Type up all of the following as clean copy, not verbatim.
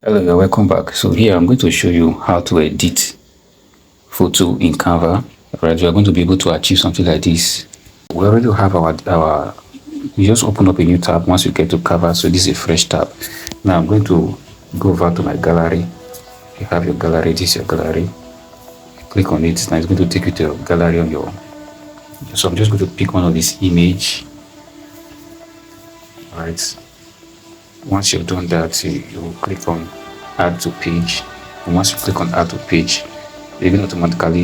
Hello, you're welcome back. So here I'm going to show you how to edit photo in Canva. Right, you are going to be able to achieve something like this. We already have our you just open up a new tab once you get to Canva. So this is a fresh tab. Now I'm going to go over to my gallery. You have your gallery, this is your gallery. Click on it. Now it's going to take you to your gallery on your. So I'm just going to pick one of this image. All right. Once you've done that, you click on add to page, and once you click on add to page, it will automatically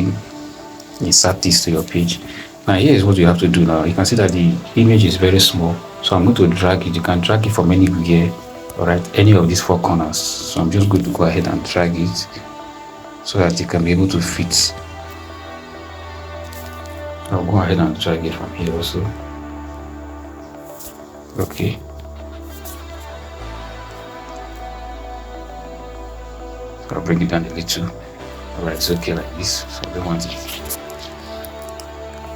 insert this to your page. Now here is what you have to do. Now you can see that the image is very small, so I'm going to drag it. You can drag it from anywhere, all right, any of these four corners. So I'm just going to go ahead and drag it so that it can be able to fit. I'll go ahead and drag it from here also. Okay. I'll bring it down a little. Alright, it's okay like this. So I don't want it.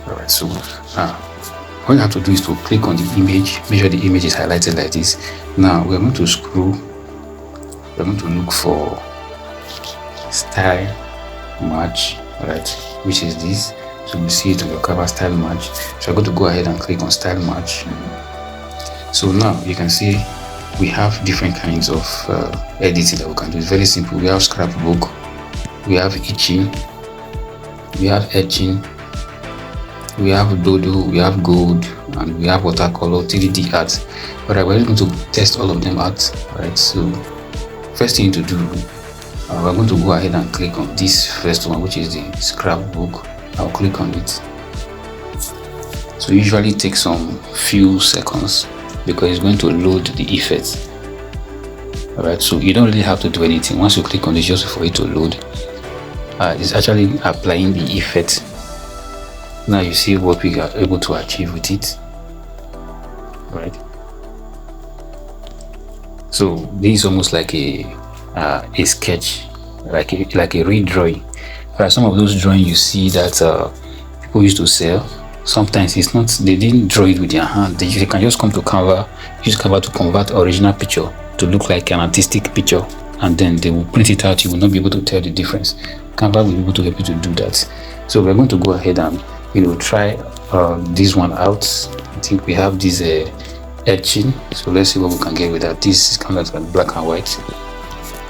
Alright, so all you have to do is to click on the image, make sure the image is highlighted like this. Now we're going to scroll. We're going to look for style match, right? Which is this. So you see it on your cover, style match. So I'm going to go ahead and click on style match. So now you can see we have different kinds of editing that we can do. It's very simple. We have scrapbook, we have etching, we have etching, we have doodle, we have gold, and we have watercolor, 3D art. But we're going to test all of them out. Right. So first thing to do, we're going to go ahead and click on this first one, which is the scrapbook. I'll click on it. So usually it takes some few seconds because it's going to load the effects. Alright, so you don't really have to do anything. Once you click on it, just for it to load, it's actually applying the effect. Now you see what we are able to achieve with it. Right. So this is almost like a sketch, like a redrawing. Right, some of those drawings you see that people used to sell. Sometimes it's not, they didn't draw it with their hand. They can just come to Canva, use Canva to convert original picture to look like an artistic picture, and then they will print it out. You will not be able to tell the difference. Canva will be able to help you to do that. So we're going to go ahead and try this one out. I think we have this etching. So let's see what we can get with that. This is kind of like black and white.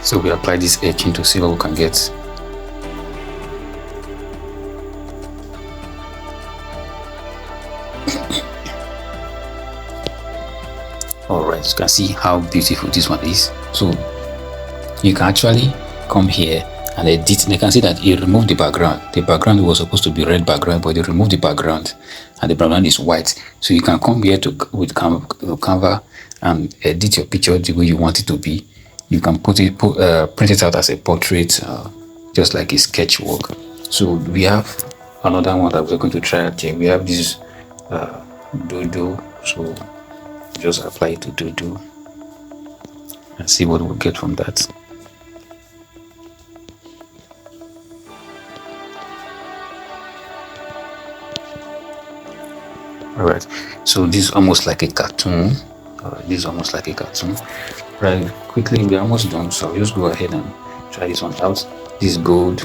So we apply this etching to see what we can get. Alright, you can see how beautiful this one is. So you can actually come here and edit. You can see that it removed the background. The background was supposed to be red background, but they removed the background and the background is white. So you can come here with Canva and edit your picture the way you want it to be. You can print it out as a portrait, just like a sketch work. So we have another one that we're going to try out here. We have this doodle. So just apply it to doodle and see what we'll get from that. Alright, so this is almost like a cartoon. This is almost like a cartoon. Right, quickly, we're almost done. So I'll just go ahead and try this one out. This is gold.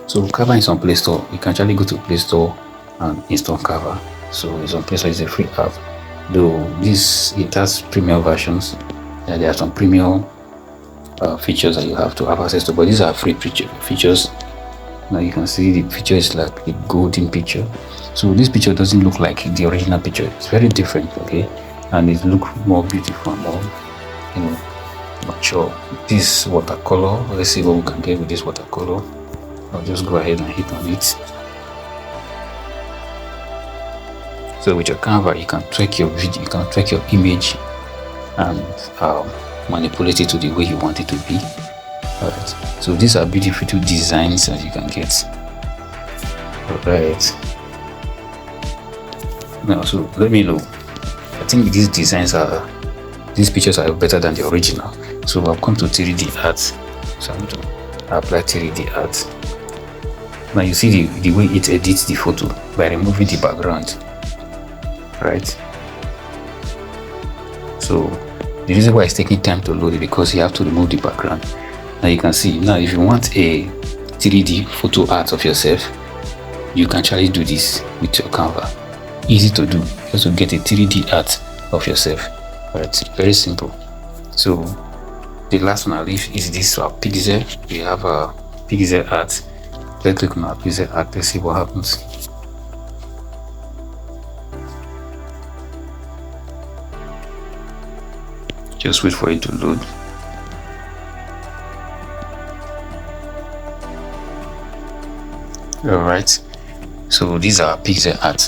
So Canva is on Play Store. You can actually go to Play Store and install Canva. So it's on Play Store. It's a free app. Though it has premium versions. There are some premium features that you have to have access to, but these are free features. Now you can see the picture is like a golden picture. So this picture doesn't look like the original picture. It's very different, okay, and it looks more beautiful and more, mature. This watercolor. Let's see what we can get with this watercolor. I'll just go ahead and hit on it. So with your Canva, you can track your video, you can track your image, and manipulate it to the way you want it to be. Alright. So these are beautiful designs that you can get. Alright. Now, so let me know. I think these pictures are better than the original. So I've come to 3D art. So I'm going to apply 3D art. Now you see the way it edits the photo by removing the background. Right, so The reason why it's taking time to load it because you have to remove the background. Now you can see, now if you want a 3D photo art of yourself, you can actually do this with your Canva. Easy to do, just to get a 3D art of yourself. Alright, very simple. So the last one I'll leave is this pixel. We have a pixel art. Let's click on our pixel art. Let's see what happens. Just wait for it to load. Alright, so these are pixel art.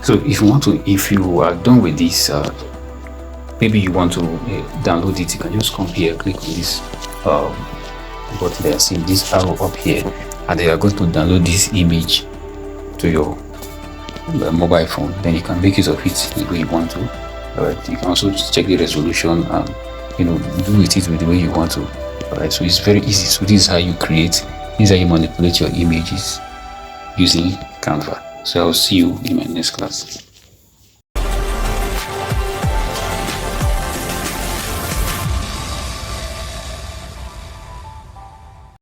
So if you are done with this, maybe you want to download it, you can just come here, click on this button there, see this arrow up here, and then you are going to download this image to your mobile phone. Then you can make use of it the way you want to. Alright, you can also check the resolution and do with it with the way you want to. Alright, so it's very easy. So this is how you create, this is how you manipulate your images using Canva. So I'll see you in my next class.